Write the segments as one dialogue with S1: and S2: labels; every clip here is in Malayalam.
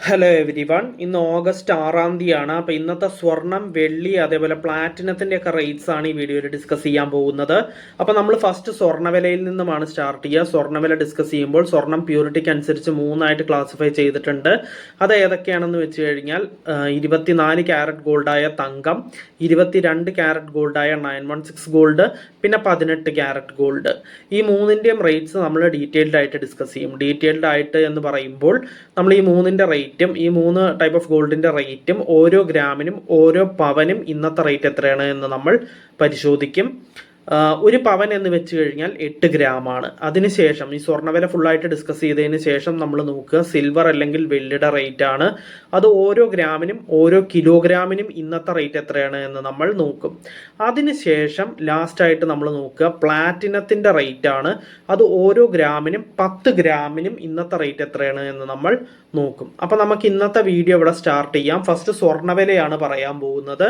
S1: Hello every one. ഇന്ന് ഓഗസ്റ്റ് 6-ാം തീയതിയാണ്. അപ്പോൾ ഇന്നത്തെ സ്വർണം, വെള്ളി, അതേപോലെ പ്ലാറ്റിനത്തിൻ്റെ ഒക്കെ റേറ്റ്സ് ആണ് ഈ വീഡിയോയിൽ ഡിസ്കസ് ചെയ്യാൻ പോകുന്നത്. അപ്പോൾ നമ്മൾ ഫസ്റ്റ് സ്വർണ്ണവിലയിൽ നിന്നുമാണ് സ്റ്റാർട്ട് ചെയ്യുക. സ്വർണ്ണവില ഡിസ്കസ് ചെയ്യുമ്പോൾ സ്വർണം പ്യൂരിറ്റിക്ക് അനുസരിച്ച് മൂന്നായിട്ട് ക്ലാസിഫൈ ചെയ്തിട്ടുണ്ട്. അത് ഏതൊക്കെയാണെന്ന് വെച്ച് കഴിഞ്ഞാൽ 24 ക്യാരറ്റ് ഗോൾഡായ തങ്കം, 22 ക്യാരറ്റ് ഗോൾഡായ 916 ഗോൾഡ്, പിന്നെ 18 ക്യാരറ്റ് ഗോൾഡ്. ഈ മൂന്നിൻ്റെയും റേറ്റ്സ് നമ്മൾ ഡീറ്റെയിൽഡ് ആയിട്ട് ഡിസ്കസ് ചെയ്യും. ഡീറ്റെയിൽഡ് ആയിട്ട് എന്ന് പറയുമ്പോൾ നമ്മൾ ഈ മൂന്നിൻ്റെ റേറ്റും ഈ മൂന്ന് ടൈപ്പ് ഓഫ് ഗോൾഡിന്റെ റേറ്റും ഓരോ ഗ്രാമിനും ഓരോ പവനും ഇന്നത്തെ റേറ്റ് എത്രയാണ് എന്ന് നമ്മൾ പരിശോധിക്കും. ഒരു പവൻ എന്ന് വെച്ച് കഴിഞ്ഞാൽ 8 ഗ്രാമാണ്. അതിനുശേഷം ഈ സ്വർണ്ണവില ഫുള്ളായിട്ട് ഡിസ്കസ് ചെയ്തതിന് ശേഷം നമ്മൾ നോക്കുക സിൽവർ അല്ലെങ്കിൽ വെള്ളിയുടെ റേറ്റ് ആണ്. അത് ഓരോ ഗ്രാമിനും ഓരോ കിലോഗ്രാമിനും ഇന്നത്തെ റേറ്റ് എത്രയാണ് എന്ന് നമ്മൾ നോക്കും. അതിനുശേഷം ലാസ്റ്റായിട്ട് നമ്മൾ നോക്കുക പ്ലാറ്റിനത്തിൻ്റെ റേറ്റ് ആണ്. അത് ഓരോ ഗ്രാമിനും 10 ഗ്രാമിനും ഇന്നത്തെ റേറ്റ് എത്രയാണ് എന്ന് നമ്മൾ നോക്കും. അപ്പം നമുക്ക് ഇന്നത്തെ വീഡിയോ ഇവിടെ സ്റ്റാർട്ട് ചെയ്യാം. ഫസ്റ്റ് സ്വർണ്ണവിലയാണ് പറയാൻ പോകുന്നത്.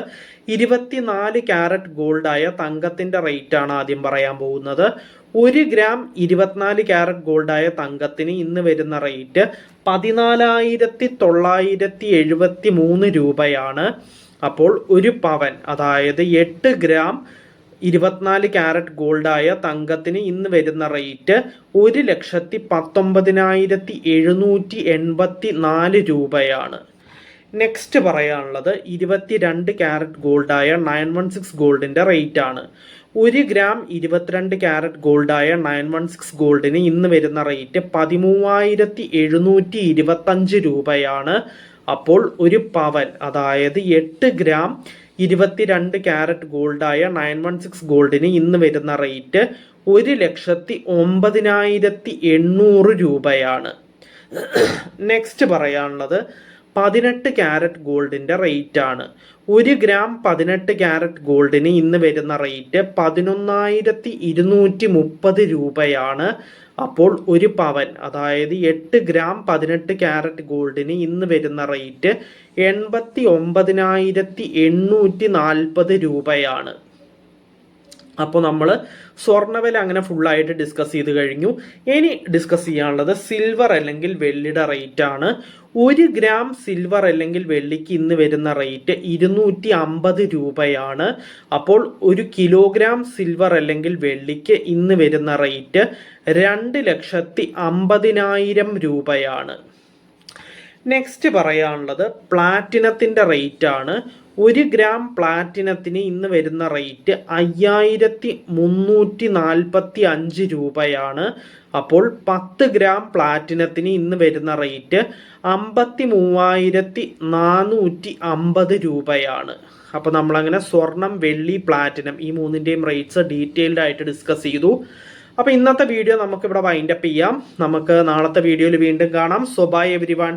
S1: 24 ക്യാരറ്റ് ഗോൾഡായ തങ്കത്തിൻ്റെ റേറ്റ് ആണ് ആദ്യം പറയാൻ പോകുന്നത്. 1 ഗ്രാം 24 ക്യാരറ്റ് ഗോൾഡായ തങ്കത്തിന് ഇന്ന് വരുന്ന റേറ്റ് 14,973 രൂപയാണ്. അപ്പോൾ ഒരു പവൻ, അതായത് 8 ഗ്രാം 24 ക്യാരറ്റ് ഗോൾഡായ തങ്കത്തിന് ഇന്ന് വരുന്ന റേറ്റ് 1,19,784 രൂപയാണ്. നെക്സ്റ്റ് പറയാനുള്ളത് 22 ക്യാരറ്റ് ഗോൾഡായ 916 ഗോൾഡിൻ്റെ റേറ്റ് ആണ്. 1 ഗ്രാം 22 ക്യാരറ്റ് ഗോൾഡായ 916 ഗോൾഡിന് ഇന്ന് വരുന്ന റേറ്റ് 13,725 രൂപയാണ്. അപ്പോൾ ഒരു പവൻ, അതായത് 8 ഗ്രാം 22 ക്യാരറ്റ് ഗോൾഡായ 916 ഗോൾഡിന് ഇന്ന് വരുന്ന റേറ്റ് 1,09,800 രൂപയാണ്. നെക്സ്റ്റ് പറയാനുള്ളത് 18 ക്യാരറ്റ് ഗോൾഡിൻ്റെ റേറ്റ് ആണ്. 1 ഗ്രാം 18 ക്യാരറ്റ് ഗോൾഡിന് ഇന്ന് വരുന്ന റേറ്റ് 11,230 രൂപയാണ്. അപ്പോൾ ഒരു പവൻ, അതായത് 8 ഗ്രാം 18 ക്യാരറ്റ് ഗോൾഡിന് ഇന്ന് വരുന്ന റേറ്റ് 89,840 രൂപയാണ്. അപ്പോൾ നമ്മൾ സ്വർണ്ണവില അങ്ങനെ ഫുള്ളായിട്ട് ഡിസ്കസ് ചെയ്ത് കഴിഞ്ഞു. ഇനി ഡിസ്കസ് ചെയ്യാനുള്ളത് സിൽവർ അല്ലെങ്കിൽ വെള്ളിയുടെ റേറ്റ് ആണ്. 1 ഗ്രാം സിൽവർ അല്ലെങ്കിൽ വെള്ളിക്ക് ഇന്ന് വരുന്ന റേറ്റ് 250 രൂപയാണ്. അപ്പോൾ 1 കിലോഗ്രാം സിൽവർ അല്ലെങ്കിൽ വെള്ളിക്ക് ഇന്ന് വരുന്ന റേറ്റ് 2,50,000 രൂപയാണ്. നെക്സ്റ്റ് പറയാനുള്ളത് പ്ലാറ്റിനത്തിൻ്റെ റേറ്റ് ആണ്. 1 ഗ്രാം പ്ലാറ്റിനത്തിന് ഇന്ന് വരുന്ന റേറ്റ് 5,345 രൂപയാണ്. അപ്പോൾ 10 ഗ്രാം പ്ലാറ്റിനത്തിന് ഇന്ന് വരുന്ന റേറ്റ് 53,450 രൂപയാണ്. അപ്പോൾ നമ്മളങ്ങനെ സ്വർണം, വെള്ളി, പ്ലാറ്റിനം ഈ മൂന്നിൻ്റെയും റേറ്റ്സ് ഡീറ്റെയിൽഡ് ആയിട്ട് ഡിസ്കസ് ചെയ്തു. അപ്പോൾ ഇന്നത്തെ വീഡിയോ നമുക്കിവിടെ വൈൻഡപ്പ് ചെയ്യാം. നമുക്ക് നാളത്തെ വീഡിയോയിൽ വീണ്ടും കാണാം. So bye everyone.